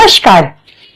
नमस्कार,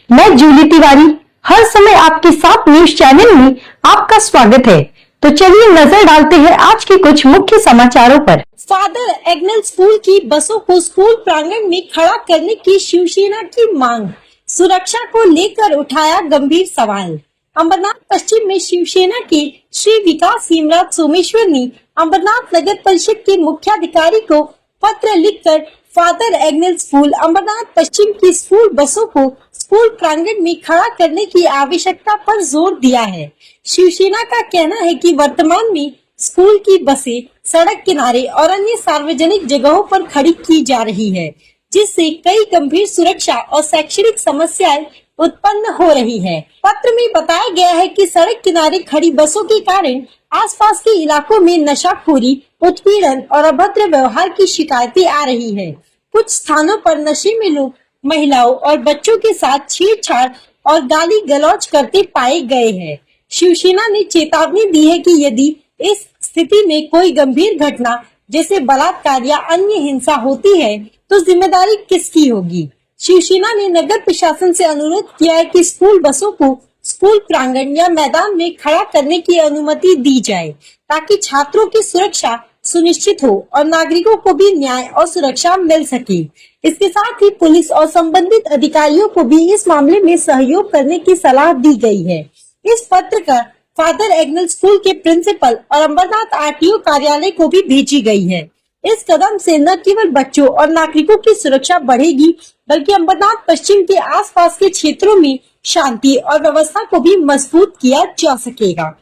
मैं जूली तिवारी हर समय आपके साथ न्यूज चैनल में आपका स्वागत है। तो चलिए नजर डालते हैं आज के कुछ मुख्य समाचारों पर। फादर एग्नेल स्कूल की बसों को स्कूल प्रांगण में खड़ा करने की शिवसेना की मांग, सुरक्षा को लेकर उठाया गंभीर सवाल। अंबरनाथ पश्चिम में शिवसेना के श्री विकास हेमराज सोमेश्वर ने अंबरनाथ नगर परिषद के मुख्याधिकारी को पत्र लिखकर फादर एग्नेल स्कूल अंबरनाथ पश्चिम की स्कूल बसों को स्कूल प्रांगण में खड़ा करने की आवश्यकता पर जोर दिया है। शिवसेना का कहना है कि वर्तमान में स्कूल की बसें सड़क किनारे और अन्य सार्वजनिक जगहों पर खड़ी की जा रही है, जिससे कई गंभीर सुरक्षा और शैक्षणिक समस्याएं उत्पन्न हो रही है। पत्र में बताया गया है कि सड़क किनारे खड़ी बसों के कारण आसपास के इलाकों में नशाखोरी, उत्पीड़न और अभद्र व्यवहार की शिकायतें आ रही है। कुछ स्थानों पर नशे में लोग महिलाओं और बच्चों के साथ छेड़छाड़ और गाली गलौज करते पाए गए हैं। शिवसेना ने चेतावनी दी है कि यदि इस स्थिति में कोई गंभीर घटना जैसे बलात्कार या अन्य हिंसा होती है तो जिम्मेदारी किसकी होगी। शिवसेना ने नगर प्रशासन से अनुरोध किया है कि स्कूल बसों को स्कूल प्रांगण या मैदान में खड़ा करने की अनुमति दी जाए, ताकि छात्रों की सुरक्षा सुनिश्चित हो और नागरिकों को भी न्याय और सुरक्षा मिल सके। इसके साथ ही पुलिस और संबंधित अधिकारियों को भी इस मामले में सहयोग करने की सलाह दी गई है। इस पत्र का फादर एग्नेल स्कूल के प्रिंसिपल और अंबरनाथ आरटीओ कार्यालय को भी भेजी गई है। इस कदम से न केवल बच्चों और नागरिकों की सुरक्षा बढ़ेगी, बल्कि अंबरनाथ पश्चिम के आसपास के क्षेत्रों में शांति और व्यवस्था को भी मजबूत किया जा सकेगा।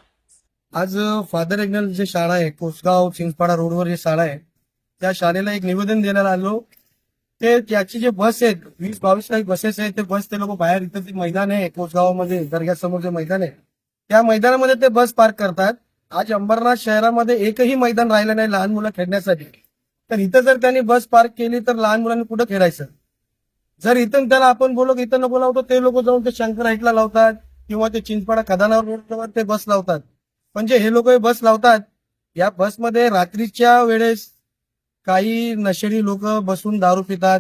आज फादर एग्नेल जे शाळा आहे, कोसगाव चिंचपाडा रोडवर जे शाळा आहे, त्या शाळेला एक निवेदन द्यायला आलो। ते त्याची जे बस आहेत 20-22 काही बसेस आहेत, ते बस ते लोक बाहेर इथं ते मैदान आहे कोसगावमध्ये दर्ग्यासमोर जे मैदान आहे त्या मैदानामध्ये ते बस पार्क करतात। आज अंबरनाथ शहरामध्ये एकही मैदान राहिलं नाही लहान मुलं खेळण्यासाठी। तर इथं जर त्यांनी बस पार्क केली तर लहान मुलांनी कुठं खेळायचं। जर इथून त्याला आपण बोललो की इथं नको लावतो, ते लोक जाऊन ते शंकर हाईटला लावतात किंवा ते चिंचपाडा खदानावर रोडवर ते बस लावतात। म्हणजे हे लोक बस लावतात, या बसमध्ये रात्रीच्या वेळेस काही नशेडी लोक बसून दारू पितात,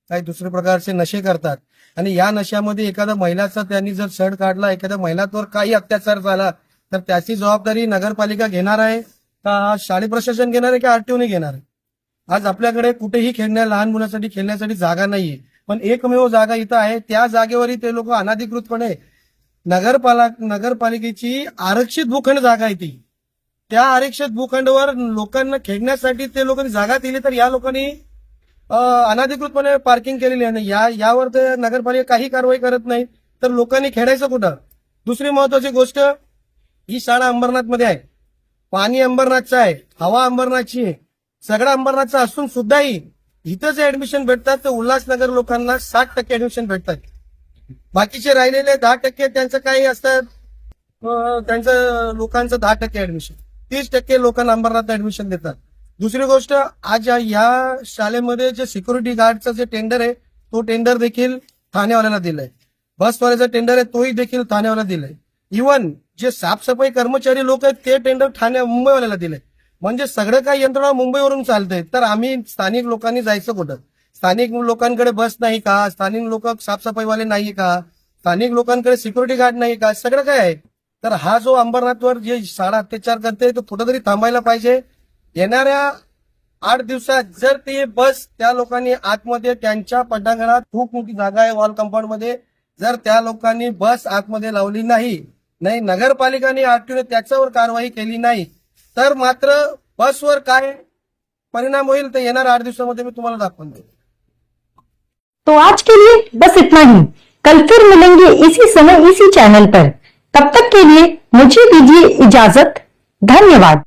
काही दुसरे प्रकारचे नशे करतात आणि या नशामध्ये एखाद्या महिलाचा त्यांनी जर छळ काढला, एखाद्या महिलावर काही अत्याचार झाला तर त्याची जबाबदारी नगरपालिका घेणार आहे का शाळा प्रशासन घेणार आहे का आरटीओने घेणार आहे। आज आपल्याकडे कुठेही लहान मुलांसाठी खेळण्यासाठी जागा नाहीये, पण एकमेव जागा इथं आहे। त्या जागेवरही ते लोक अनाधिकृतपणे नगरपालिकेची आरक्षित भूखंड जागा आहे ती, त्या आरक्षित भूखंडावर लोकांना खेळण्यासाठी ते लोकांनी जागा दिली, तर या लोकांनी अनाधिकृतपणे पार्किंग केलेली आहे। यावर ते नगरपालिका काही कारवाई करत नाही, तर लोकांनी खेळायचं कुठं। दुसरी महत्वाची गोष्ट, ही शाळा अंबरनाथ मध्ये आहे, पाणी अंबरनाथचं आहे, हवा अंबरनाथची आहे, सगळं अंबरनाथचं असून सुद्धाही इथं जे ऍडमिशन भेटतात ते उल्हासनगर लोकांना 60% ऍडमिशन भेटतात। बाकीचे राहिलेले 10% त्यांचं काही असतात, त्यांचं लोकांचं 10% ऍडमिशन, 30% लोकांना अंबरनाथ ऍडमिशन देतात। दुसरी गोष्ट, आज या शाळेमध्ये जे सिक्युरिटी गार्डचं जे टेंडर आहे तो टेंडर देखील ठाणेवाल्याला दिलंय, बसवाल्याचं टेंडर आहे तोही देखील ठाणेवाल्याला दिलंय। इव्हन जे साफसफाई कर्मचारी लोक आहेत ते टेंडर मुंबईवाल्याला दिलंय। म्हणजे सगळं काही यंत्रणा मुंबईवरून चालतंय, तर आम्ही स्थानिक लोकांनी जायचं कुठं। स्थानिक लोकांकडे बस नाही का, स्थानिक लोक साफसफाईवाले नाही का, स्थानिक लोकांकडे सिक्युरिटी गार्ड नाही का, सगळं काय आहे। तर हा जो अंबरनाथवर जे शाळा अत्याचार करते तो कुठेतरी थांबायला पाहिजे। येणाऱ्या 8 दिवसात जर ते बस त्या लोकांनी आतमध्ये त्यांच्या पटांगणात खूप मोठी जागा आहे वॉल कंपाऊंड मध्ये, जर त्या लोकांनी बस आतमध्ये लावली नाही नगरपालिकाने आरटीओने त्याच्यावर कारवाई केली नाही तर मात्र बसवर काय परिणाम होईल ते येणाऱ्या 8 दिवसामध्ये मी तुम्हाला दाखवून देईन। तो आज के लिए बस इतना ही। कल फिर मिलेंगे इसी समय इसी चैनल पर। तब तक के लिए मुझे दीजिए इजाजत। धन्यवाद।